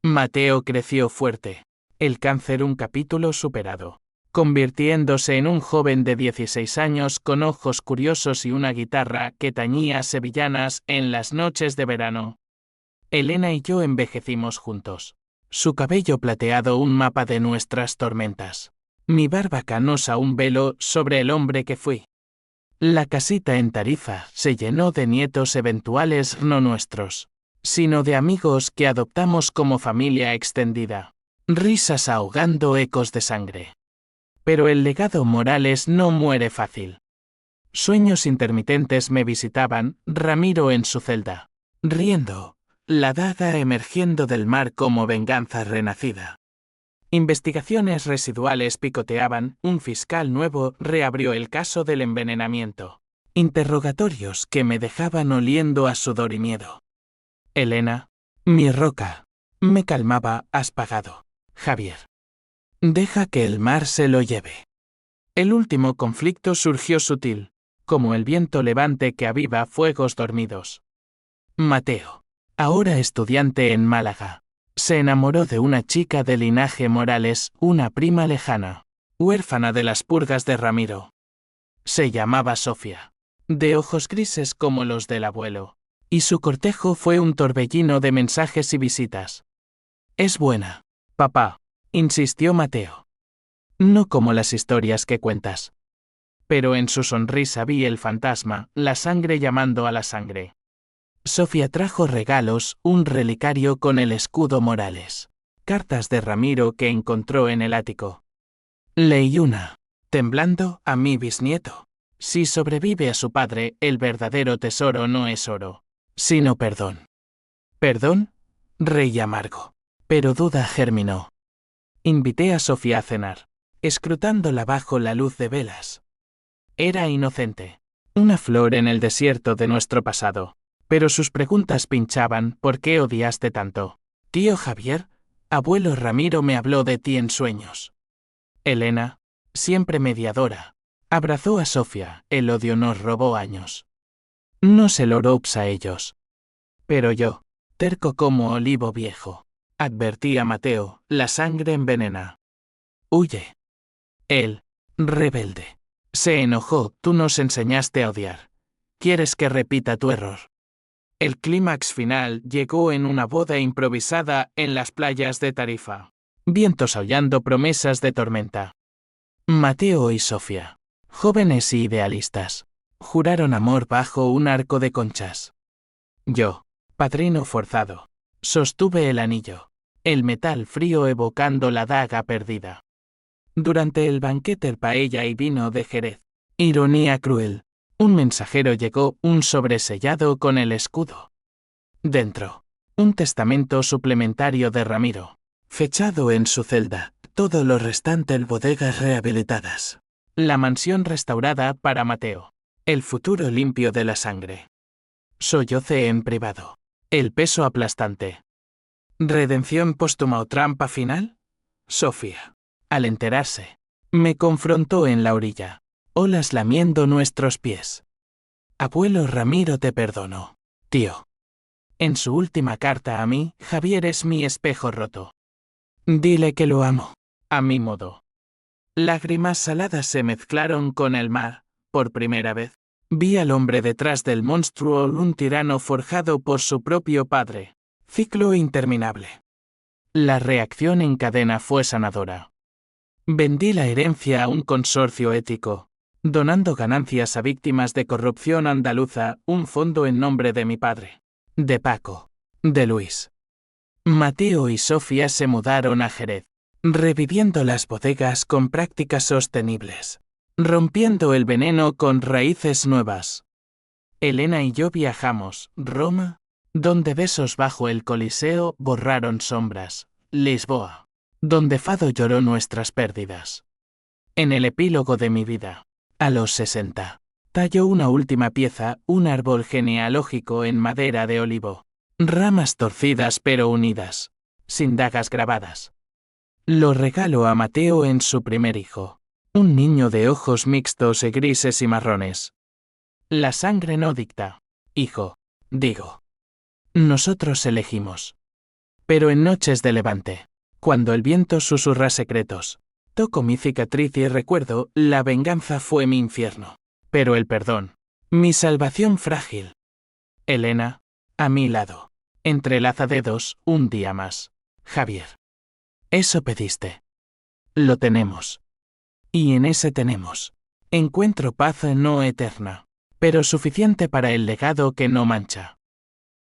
Mateo creció fuerte, el cáncer un capítulo superado, convirtiéndose en un joven de 16 años con ojos curiosos y una guitarra que tañía sevillanas en las noches de verano. Elena y yo envejecimos juntos. Su cabello plateado un mapa de nuestras tormentas. Mi barba canosa un velo sobre el hombre que fui. La casita en Tarifa se llenó de nietos eventuales no nuestros, sino de amigos que adoptamos como familia extendida. Risas ahogando ecos de sangre. Pero el legado Morales no muere fácil. Sueños intermitentes me visitaban, Ramiro en su celda, riendo, la daga emergiendo del mar como venganza renacida. Investigaciones residuales picoteaban, un fiscal nuevo reabrió el caso del envenenamiento. Interrogatorios que me dejaban oliendo a sudor y miedo. Elena, mi roca, me calmaba, has pagado, Javier. Deja que el mar se lo lleve. El último conflicto surgió sutil, como el viento levante que aviva fuegos dormidos. Mateo, ahora estudiante en Málaga, se enamoró de una chica de linaje Morales, una prima lejana, huérfana de las purgas de Ramiro. Se llamaba Sofía, de ojos grises como los del abuelo, y su cortejo fue un torbellino de mensajes y visitas. Es buena, papá, insistió Mateo. No como las historias que cuentas. Pero en su sonrisa vi el fantasma, la sangre llamando a la sangre. Sofía trajo regalos, un relicario con el escudo Morales. Cartas de Ramiro que encontró en el ático. Leí una, temblando, a mi bisnieto. Si sobrevive a su padre, el verdadero tesoro no es oro, sino perdón. ¿Perdón? Rey amargo. Pero duda germinó. Invité a Sofía a cenar, escrutándola bajo la luz de velas. Era inocente, una flor en el desierto de nuestro pasado. Pero sus preguntas pinchaban, ¿por qué odiaste tanto? Tío Javier, Abuelo Ramiro me habló de ti en sueños. Elena, siempre mediadora, abrazó a Sofía, el odio nos robó años. No se lo robs a ellos. Pero yo, terco como olivo viejo, advertí a Mateo, la sangre envenena. Huye. Él, rebelde, se enojó, tú nos enseñaste a odiar. ¿Quieres que repita tu error? El clímax final llegó en una boda improvisada en las playas de Tarifa. Vientos aullando promesas de tormenta. Mateo y Sofía, jóvenes y idealistas, juraron amor bajo un arco de conchas. Yo, padrino forzado, sostuve el anillo, el metal frío evocando la daga perdida. Durante el banquete paella y vino de Jerez, ironía cruel, un mensajero llegó, un sobresellado con el escudo. Dentro, un testamento suplementario de Ramiro, fechado en su celda, todo lo restante en bodegas rehabilitadas. La mansión restaurada para Mateo, el futuro limpio de la sangre. Sollocé en privado. El peso aplastante. ¿Redención póstuma o trampa final? Sofía, al enterarse, me confrontó en la orilla, olas lamiendo nuestros pies. Abuelo Ramiro, te perdono, tío. En su última carta a mí, Javier es mi espejo roto. Dile que lo amo, a mi modo. Lágrimas saladas se mezclaron con el mar, por primera vez. Vi al hombre detrás del monstruo, un tirano forjado por su propio padre. Ciclo interminable. La reacción en cadena fue sanadora. Vendí la herencia a un consorcio ético, donando ganancias a víctimas de corrupción andaluza, un fondo en nombre de mi padre, de Paco, de Luis. Mateo y Sofía se mudaron a Jerez, reviviendo las bodegas con prácticas sostenibles, rompiendo el veneno con raíces nuevas. Elena y yo viajamos, Roma, donde besos bajo el Coliseo borraron sombras, Lisboa, donde Fado lloró nuestras pérdidas. En el epílogo de mi vida, a los 60, talló una última pieza, un árbol genealógico en madera de olivo, ramas torcidas pero unidas, sin dagas grabadas. Lo regalo a Mateo en su primer hijo, un niño de ojos mixtos y grises y marrones. La sangre no dicta, hijo, digo. Nosotros elegimos. Pero en noches de levante, cuando el viento susurra secretos, toco mi cicatriz y recuerdo, la venganza fue mi infierno. Pero el perdón, mi salvación frágil. Elena, a mi lado, entrelaza dedos, un día más. Javier. Eso pediste. Lo tenemos. Y en ese tenemos. Encuentro paz no eterna, pero suficiente para el legado que no mancha.